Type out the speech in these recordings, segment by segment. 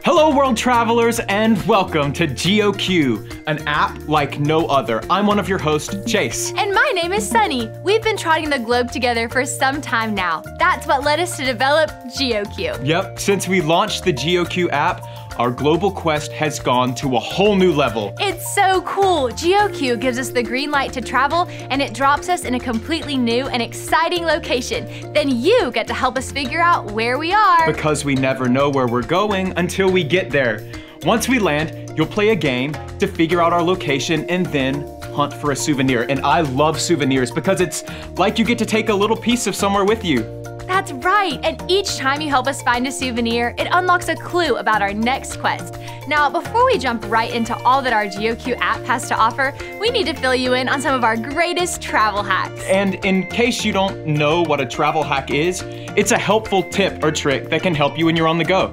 Hello world travelers and welcome to GeoQ, an app like no other. I'm one of your hosts, Chase. And my name is Sunny. We've been trotting the globe together for some time now. That's what led us to develop GeoQ. Yep, since we launched the GeoQ app, our global quest has gone to a whole new level. It's so cool. GeoQ gives us the green light to travel, and it drops us in a completely new and exciting location. Then you get to help us figure out where we are. Because we never know where we're going until we get there. Once we land, you'll play a game to figure out our location and then hunt for a souvenir. And I love souvenirs because it's like you get to take a little piece of somewhere with you. That's right, and each time you help us find a souvenir, it unlocks a clue about our next quest. Now, before we jump right into all that our GeoQ app has to offer, we need to fill you in on some of our greatest travel hacks. And in case you don't know what a travel hack is, it's a helpful tip or trick that can help you when you're on the go.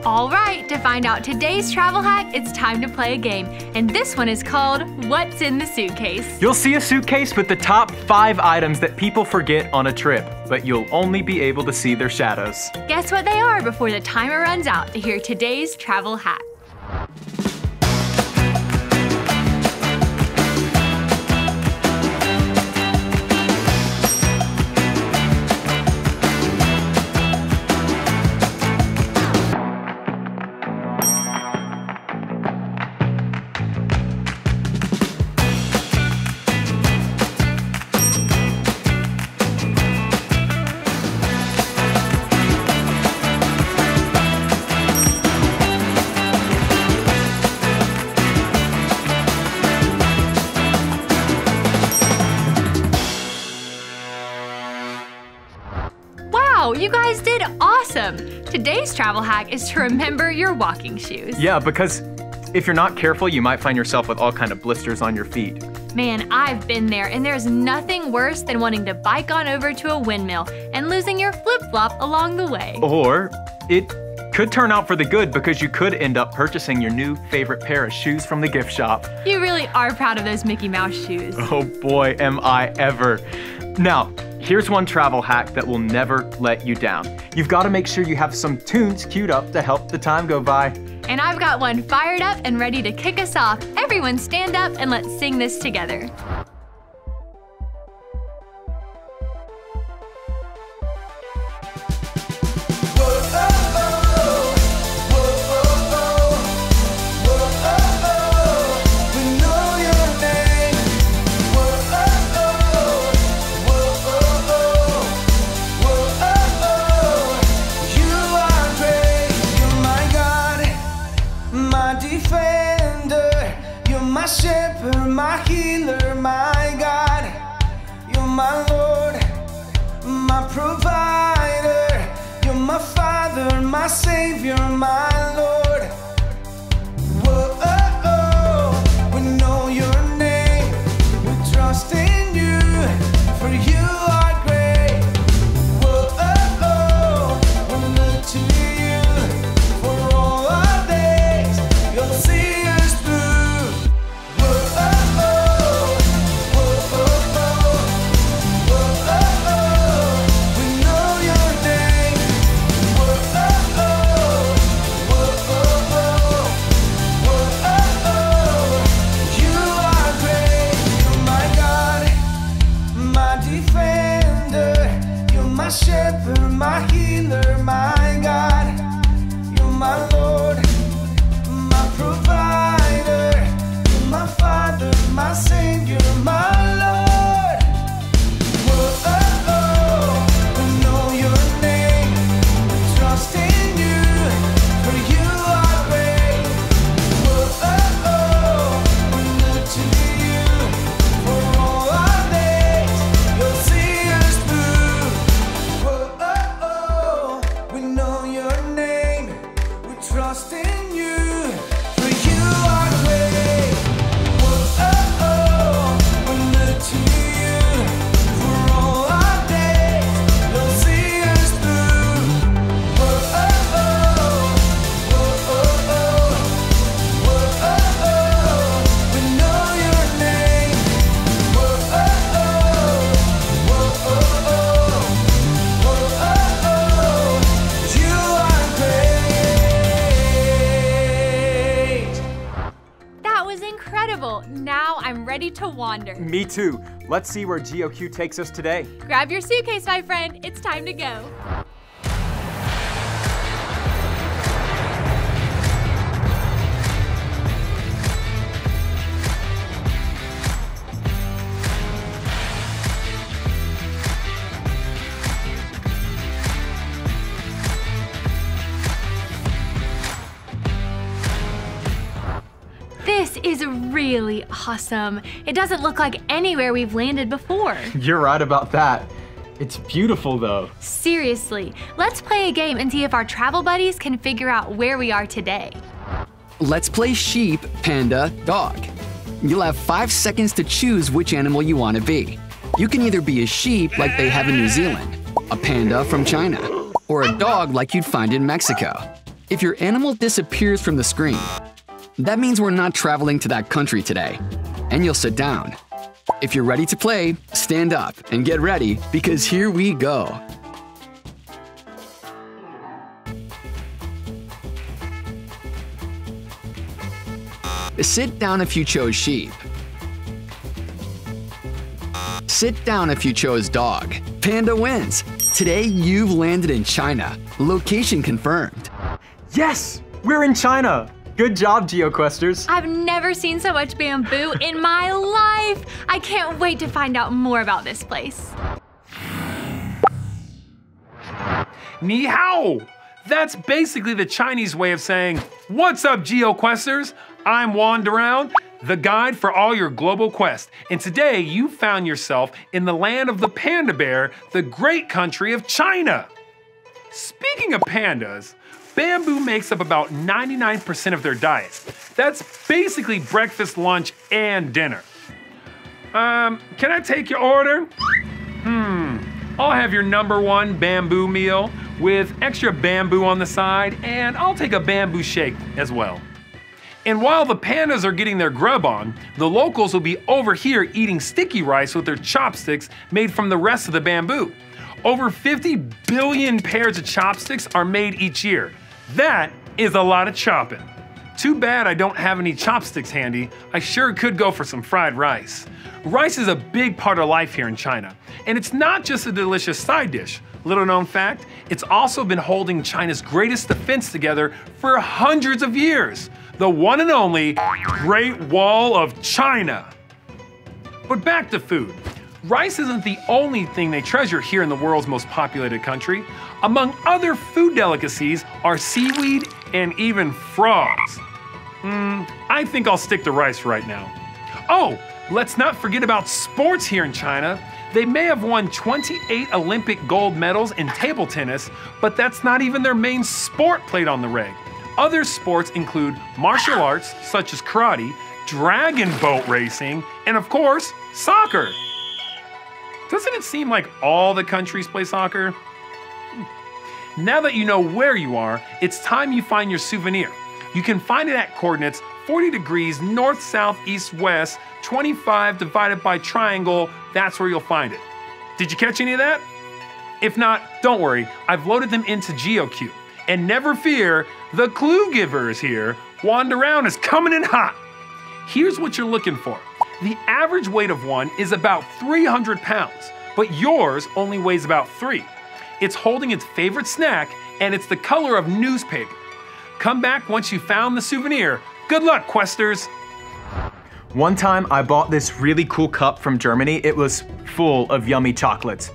All right, to find out today's travel hack, it's time to play a game. And this one is called What's in the Suitcase? You'll see a suitcase with the top 5 items that people forget on a trip, but you'll only be able to see their shadows. Guess what they are before the timer runs out to hear today's travel hack. Wow, you guys did awesome! Today's travel hack is to remember your walking shoes. Yeah, because if you're not careful, you might find yourself with all kind of blisters on your feet. Man, I've been there, and there's nothing worse than wanting to bike on over to a windmill and losing your flip-flop along the way. Or it could turn out for the good because you could end up purchasing your new favorite pair of shoes from the gift shop. You really are proud of those Mickey Mouse shoes. Oh boy, am I ever. Now, here's one travel hack that will never let you down. You've got to make sure you have some tunes queued up to help the time go by. And I've got one fired up and ready to kick us off. Everyone stand up and let's sing this together. Shepherd, my healer, my God. You're my Lord, my provider. You're my Father, my Savior, my Lord. Whoa, oh, oh. We know your name, we trust in you, for you are great. Whoa, oh, oh. We look to you for all our days. You'll see us through. Shepherd, my healer, my God. You're my Lord, my provider. You're my Father, my Savior, my Lord. Whoa, oh, oh. We know your name, we trust in you, for you are great. Whoa, oh, oh. We look to you for all our days. You'll see us through. Whoa, oh, oh. wonder. Me too. Let's see where GeoQ takes us today. Grab your suitcase, my friend. It's time to go. This is really awesome. It doesn't look like anywhere we've landed before. You're right about that. It's beautiful though. Seriously, let's play a game and see if our travel buddies can figure out where we are today. Let's play sheep, panda, dog. You'll have 5 seconds to choose which animal you want to be. You can either be a sheep like they have in New Zealand, a panda from China, or a dog like you'd find in Mexico. If your animal disappears from the screen, that means we're not traveling to that country today, and you'll sit down. If you're ready to play, stand up and get ready because here we go. Sit down if you chose sheep. Sit down if you chose dog. Panda wins. Today you've landed in China. Location confirmed. Yes, we're in China. Good job, GeoQuesters. I've never seen so much bamboo in my life. I can't wait to find out more about this place. Ni hao! That's basically the Chinese way of saying, "What's up, GeoQuesters? I'm Wandaround, the guide for all your global quest. And today you found yourself in the land of the panda bear, the great country of China." Speaking of pandas, bamboo makes up about 99% of their diet. That's basically breakfast, lunch, and dinner. Can I take your order? I'll have your #1 bamboo meal with extra bamboo on the side, and I'll take a bamboo shake as well. And while the pandas are getting their grub on, the locals will be over here eating sticky rice with their chopsticks made from the rest of the bamboo. Over 50 billion pairs of chopsticks are made each year. That is a lot of chopping. Too bad I don't have any chopsticks handy. I sure could go for some fried rice. Rice is a big part of life here in China, and it's not just a delicious side dish. Little known fact, it's also been holding China's greatest defense together for hundreds of years. The one and only Great Wall of China. But back to food. Rice isn't the only thing they treasure here in the world's most populated country. Among other food delicacies are seaweed and even frogs. I think I'll stick to rice right now. Oh, let's not forget about sports here in China. They may have won 28 Olympic gold medals in table tennis, but that's not even their main sport played on the reg. Other sports include martial arts such as karate, dragon boat racing, and of course, soccer. Doesn't it seem like all the countries play soccer? Now that you know where you are, it's time you find your souvenir. You can find it at coordinates 40 degrees north, south, east, west, 25 divided by triangle. That's where you'll find it. Did you catch any of that? If not, don't worry. I've loaded them into GeoQ. And never fear, the clue giver is here. Wandaround is coming in hot. Here's what you're looking for. The average weight of one is about 300 pounds, but yours only weighs about 3. It's holding its favorite snack, and it's the color of newspaper. Come back once you found the souvenir. Good luck, Questers. One time I bought this really cool cup from Germany. It was full of yummy chocolates.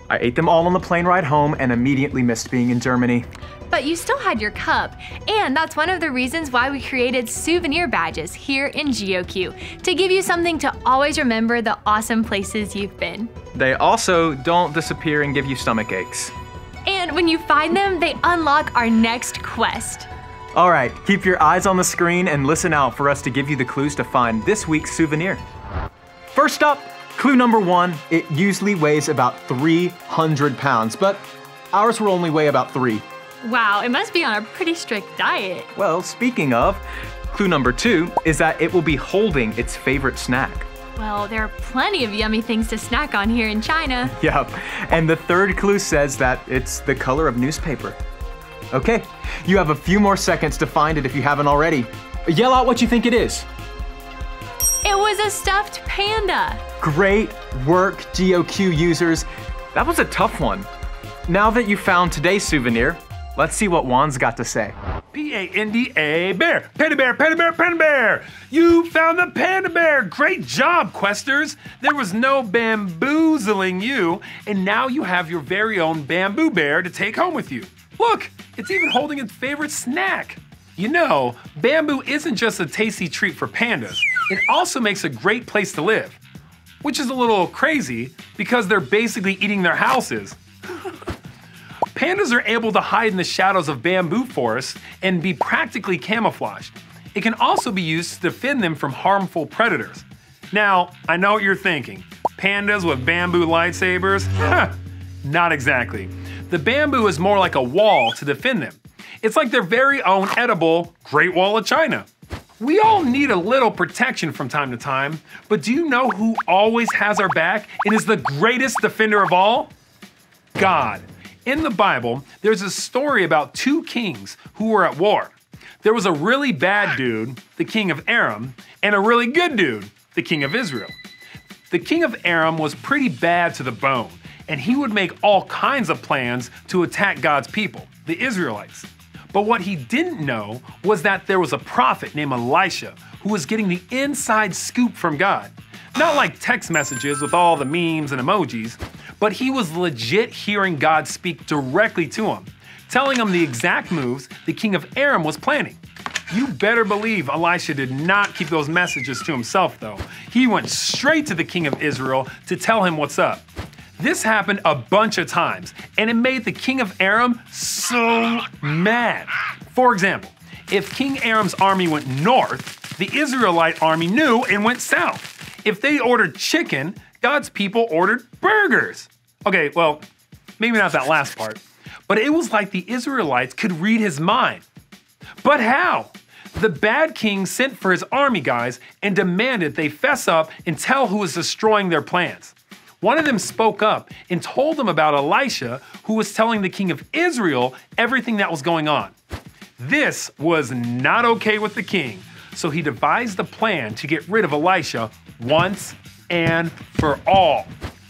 I ate them all on the plane ride home and immediately missed being in Germany. But you still had your cup, and that's one of the reasons why we created souvenir badges here in GeoQ, to give you something to always remember the awesome places you've been. They also don't disappear and give you stomach aches. And when you find them, they unlock our next quest. All right, keep your eyes on the screen and listen out for us to give you the clues to find this week's souvenir. First up, clue #1, it usually weighs about 300 pounds, but ours will only weigh about 3. Wow, it must be on a pretty strict diet. Well, speaking of, clue #2 is that it will be holding its favorite snack. Well, there are plenty of yummy things to snack on here in China. Yep, and the third clue says that it's the color of newspaper. Okay, you have a few more seconds to find it if you haven't already. Yell out what you think it is. It was a stuffed panda. Great work, GeoQ users. That was a tough one. Now that you found today's souvenir, let's see what Juan's got to say. P-A-N-D-A bear. Panda bear, panda bear, panda bear. You found the panda bear. Great job, questers. There was no bamboozling you, and now you have your very own bamboo bear to take home with you. Look, it's even holding its favorite snack. You know, bamboo isn't just a tasty treat for pandas. It also makes a great place to live, which is a little crazy because they're basically eating their houses. Pandas are able to hide in the shadows of bamboo forests and be practically camouflaged. It can also be used to defend them from harmful predators. Now, I know what you're thinking. Pandas with bamboo lightsabers? Not exactly. The bamboo is more like a wall to defend them. It's like their very own edible Great Wall of China. We all need a little protection from time to time, but do you know who always has our back and is the greatest defender of all? God. In the Bible, there's a story about two kings who were at war. There was a really bad dude, the king of Aram, and a really good dude, the king of Israel. The king of Aram was pretty bad to the bone, and he would make all kinds of plans to attack God's people, the Israelites. But what he didn't know was that there was a prophet named Elisha who was getting the inside scoop from God. Not like text messages with all the memes and emojis, but he was legit hearing God speak directly to him, telling him the exact moves the king of Aram was planning. You better believe Elisha did not keep those messages to himself though. He went straight to the king of Israel to tell him what's up. This happened a bunch of times, and it made the king of Aram so mad. For example, if King Aram's army went north, the Israelite army knew and went south. If they ordered chicken, God's people ordered burgers. Okay, well, maybe not that last part, but it was like the Israelites could read his mind. But how? The bad king sent for his army guys and demanded they fess up and tell who was destroying their plans. One of them spoke up and told them about Elisha, who was telling the king of Israel everything that was going on. This was not okay with the king, so he devised a plan to get rid of Elisha once and for all.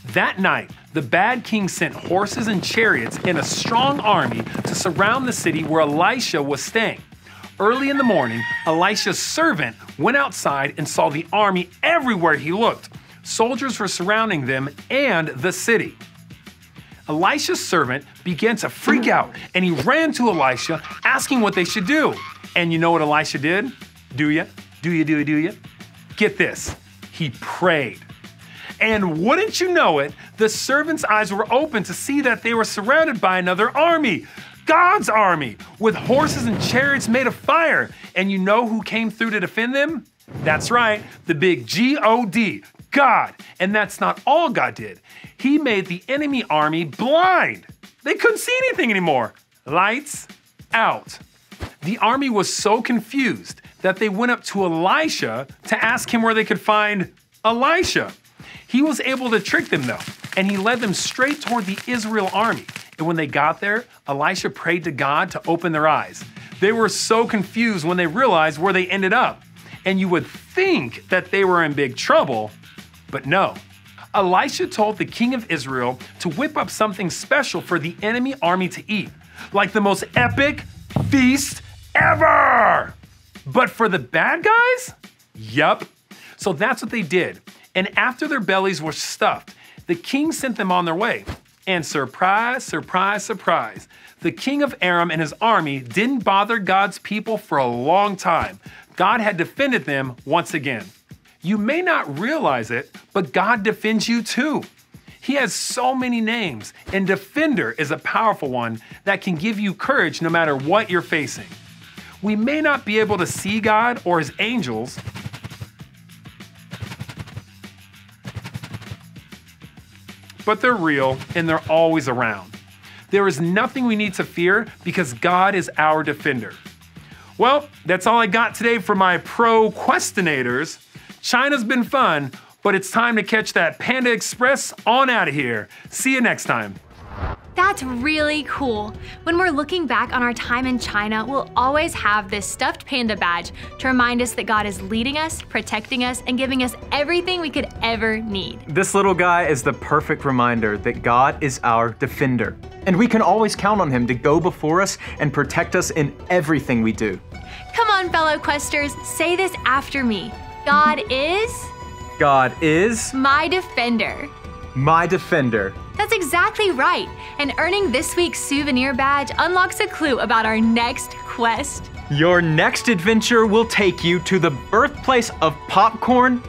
That night, the bad king sent horses and chariots and a strong army to surround the city where Elisha was staying. Early in the morning, Elisha's servant went outside and saw the army everywhere he looked. Soldiers were surrounding them and the city. Elisha's servant began to freak out, and he ran to Elisha asking what they should do. And you know what Elisha did? Do you? Get this. He prayed. And wouldn't you know it, the servant's eyes were open to see that they were surrounded by another army. God's army, with horses and chariots made of fire. And you know who came through to defend them? That's right, the big G-O-D, God. And that's not all God did. He made the enemy army blind. They couldn't see anything anymore. Lights out. The army was so confused that they went up to Elisha to ask him where they could find Elisha. He was able to trick them though, and he led them straight toward the Israel army. And when they got there, Elisha prayed to God to open their eyes. They were so confused when they realized where they ended up. And you would think that they were in big trouble, but no. Elisha told the king of Israel to whip up something special for the enemy army to eat, like the most epic feast ever. But for the bad guys? Yup. So that's what they did. And after their bellies were stuffed, the king sent them on their way. And surprise, surprise, surprise, the king of Aram and his army didn't bother God's people for a long time. God had defended them once again. You may not realize it, but God defends you too. He has so many names, and Defender is a powerful one that can give you courage no matter what you're facing. We may not be able to see God or his angels, but they're real and they're always around. There is nothing we need to fear because God is our defender. Well, that's all I got today for my pro questionators. China's been fun, but it's time to catch that Panda Express on out of here. See you next time. That's really cool. When we're looking back on our time in China, we'll always have this stuffed panda badge to remind us that God is leading us, protecting us, and giving us everything we could ever need. This little guy is the perfect reminder that God is our defender, and we can always count on him to go before us and protect us in everything we do. Come on, fellow questers, say this after me. God is my defender. My defender. That's exactly right. And earning this week's souvenir badge unlocks a clue about our next quest. Your next adventure will take you to the birthplace of popcorn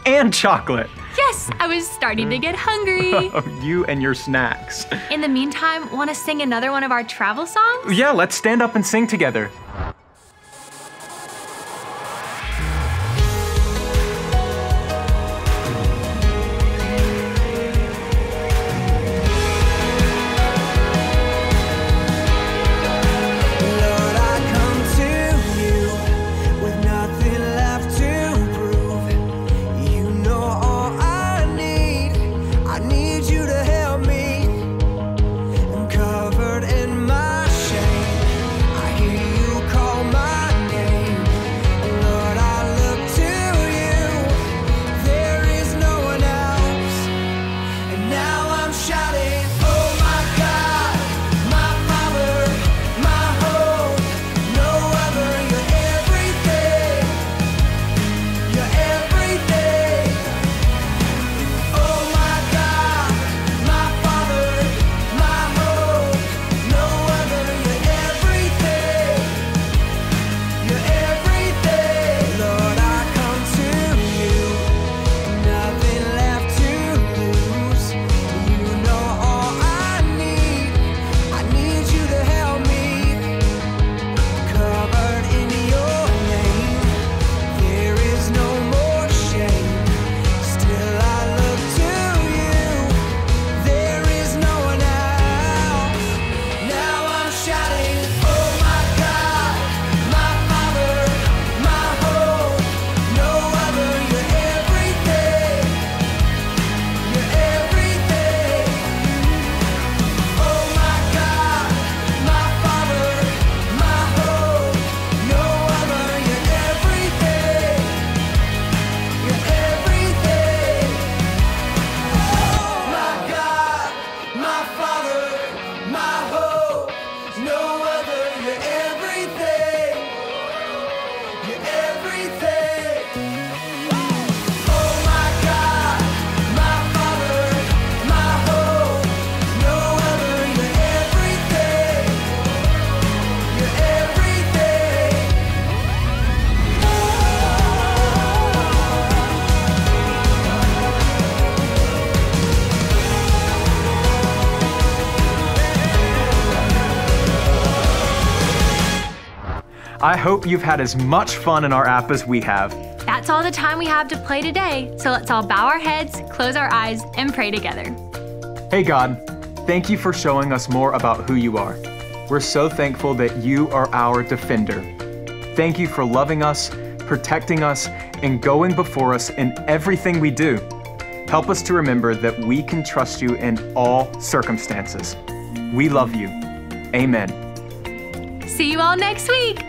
and chocolate. Yes, I was starting to get hungry. You and your snacks. In the meantime, want to sing another one of our travel songs? Yeah, let's stand up and sing together. I hope you've had as much fun in our app as we have. That's all the time we have to play today, so let's all bow our heads, close our eyes, and pray together. Hey God, thank you for showing us more about who you are. We're so thankful that you are our defender. Thank you for loving us, protecting us, and going before us in everything we do. Help us to remember that we can trust you in all circumstances. We love you. Amen. See you all next week.